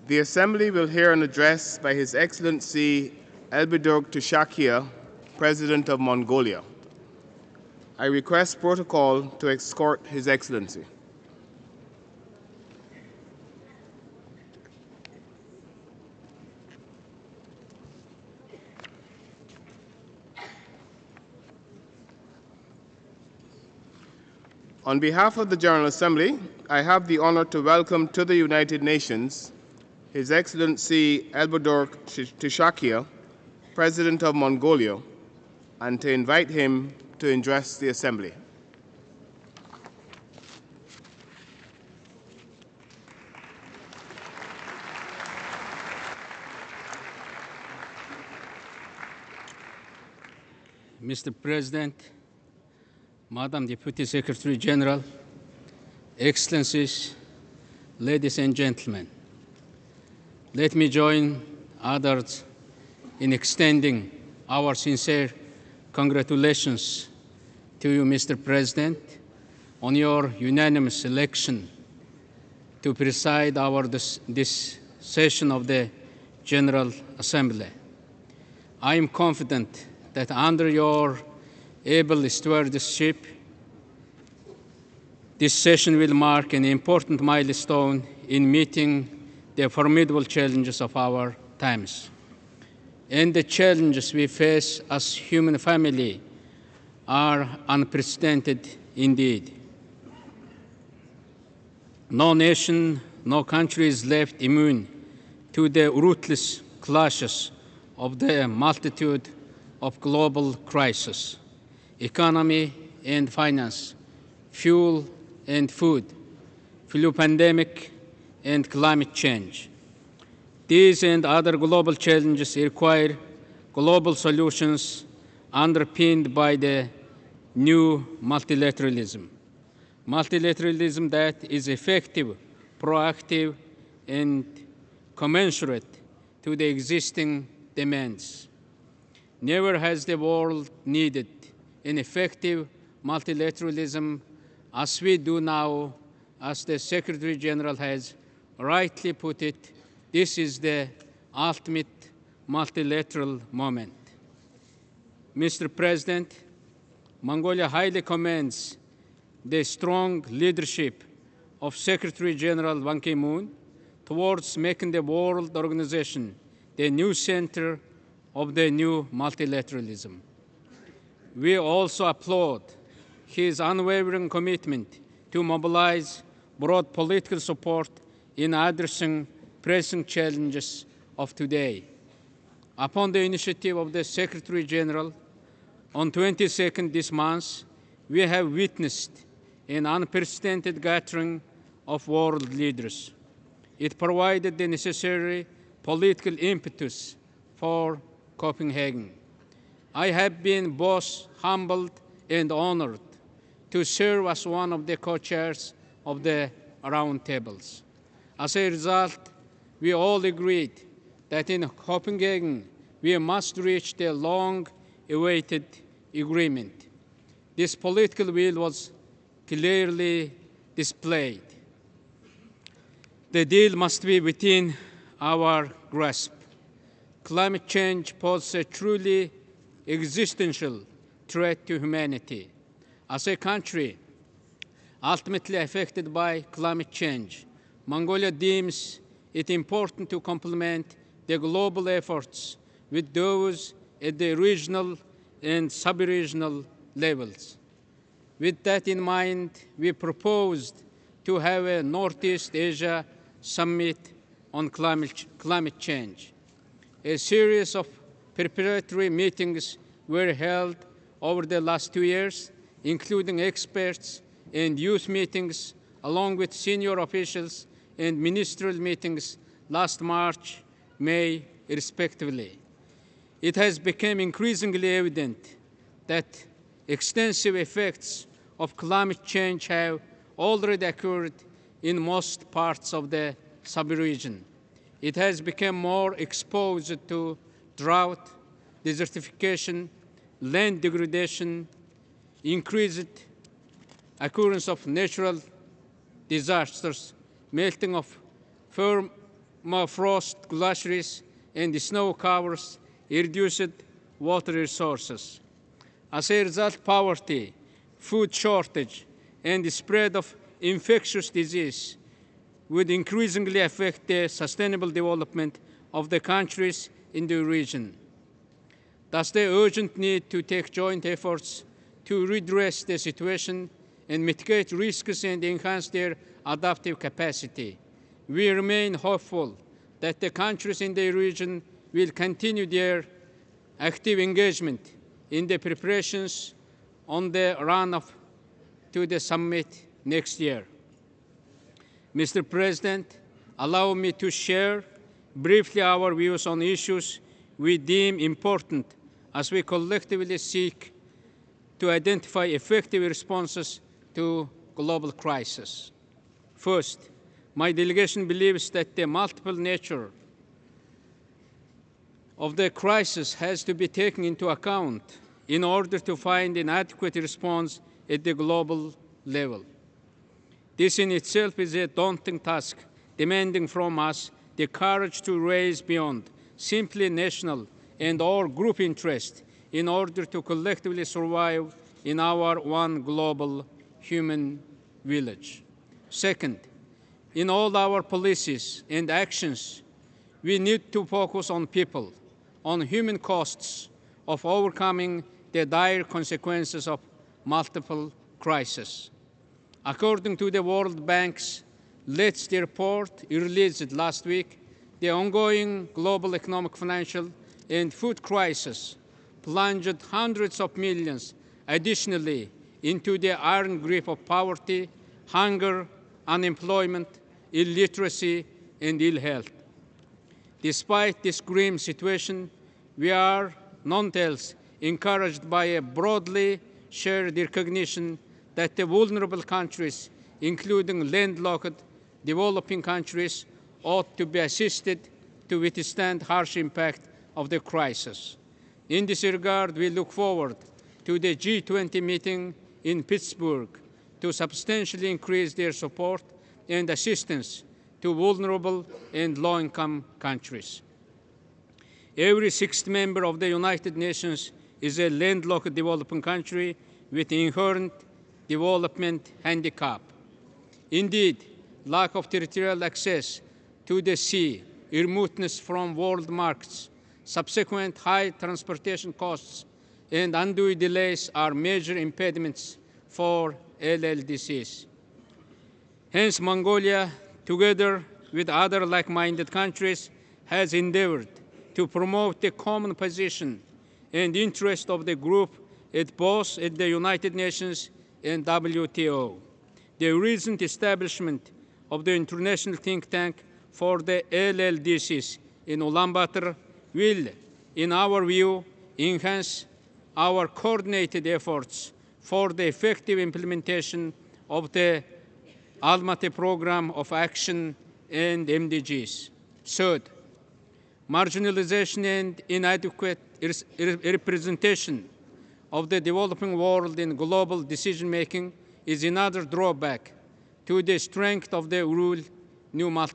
The Assembly will hear an address by His Excellency Elbegdorj Tsakhia, President of Mongolia. I request protocol to escort His Excellency. On behalf of the General Assembly, I have the honor to welcome to the United Nations His Excellency Elbegdorj Tsakhia, President of Mongolia, and to invite him to address the Assembly. Mr. President, Madam Deputy Secretary General, Excellencies, ladies and gentlemen, let me join others in extending our sincere congratulations to you, Mr. President, on your unanimous election to preside this session of the General Assembly. I am confident that under your able stewardship, this session will mark an important milestone in meeting the formidable challenges of our times. And the challenges we face as human family are unprecedented indeed. No nation, no country is left immune to the ruthless clashes of the multitude of global crises: economy and finance, fuel and food, flu pandemic, and climate change. These and other global challenges require global solutions underpinned by the new multilateralism. Multilateralism that is effective, proactive, and commensurate to the existing demands. Never has the world needed an effective multilateralism as we do now. As the Secretary General has rightly put it, this is the ultimate multilateral moment. Mr. President, Mongolia highly commends the strong leadership of Secretary General Ban Ki-moon towards making the World Organization the new center of the new multilateralism. We also applaud his unwavering commitment to mobilize broad political support in addressing pressing challenges of today. Upon the initiative of the Secretary General, on 22nd this month, we have witnessed an unprecedented gathering of world leaders. It provided the necessary political impetus for Copenhagen. I have been both humbled and honored to serve as one of the co-chairs of the roundtables. As a result, we all agreed that in Copenhagen we must reach the long-awaited agreement. This political will was clearly displayed. The deal must be within our grasp. Climate change poses a truly existential threat to humanity. As a country ultimately affected by climate change, Mongolia deems it important to complement the global efforts with those at the regional and sub-regional levels. With that in mind, we proposed to have a Northeast Asia summit on climate change. A series of preparatory meetings were held over the last 2 years, including experts and youth meetings, along with senior officials and ministerial meetings last March, May, respectively. It has become increasingly evident that extensive effects of climate change have already occurred in most parts of the sub-region. It has become more exposed to drought, desertification, land degradation, increased occurrence of natural disasters, melting of firm frost, glaciers, and snow covers reduced water resources. As a result, poverty, food shortage, and the spread of infectious disease would increasingly affect the sustainable development of the countries in the region. Thus, the urgent need to take joint efforts to redress the situation and mitigate risks and enhance their adaptive capacity. We remain hopeful that the countries in the region will continue their active engagement in the preparations on the run-up to the summit next year. Mr. President, allow me to share briefly our views on issues we deem important as we collectively seek to identify effective responses to global crisis. First, my delegation believes that the multiple nature of the crisis has to be taken into account in order to find an adequate response at the global level. This in itself is a daunting task, demanding from us the courage to raise beyond simply national and or group interest in order to collectively survive in our one global human village. Second, in all our policies and actions, we need to focus on people, on human costs of overcoming the dire consequences of multiple crises. According to the World Bank's latest report released last week, the ongoing global economic, financial, and food crisis plunged hundreds of millions additionally into the iron grip of poverty, hunger, unemployment, illiteracy, and ill health. Despite this grim situation, we are nonetheless encouraged by a broadly shared recognition that the vulnerable countries, including landlocked developing countries, ought to be assisted to withstand harsh impact of the crisis. In this regard, we look forward to the G20 meeting in Pittsburgh to substantially increase their support and assistance to vulnerable and low-income countries. Every sixth member of the United Nations is a landlocked developing country with inherent development handicap. Indeed, lack of territorial access to the sea, remoteness from world markets, subsequent high transportation costs, and undue delays are major impediments for LLDCs. Hence, Mongolia, together with other like-minded countries, has endeavored to promote the common position and interest of the group at both at the United Nations and WTO. The recent establishment of the International Think Tank for the LLDCs in Ulaanbaatar will, in our view, enhance our coordinated efforts for the effective implementation of the Almaty Program of Action and MDGs. Third, marginalization and inadequate representation of the developing world in global decision-making is another drawback to the strength of the new multilateral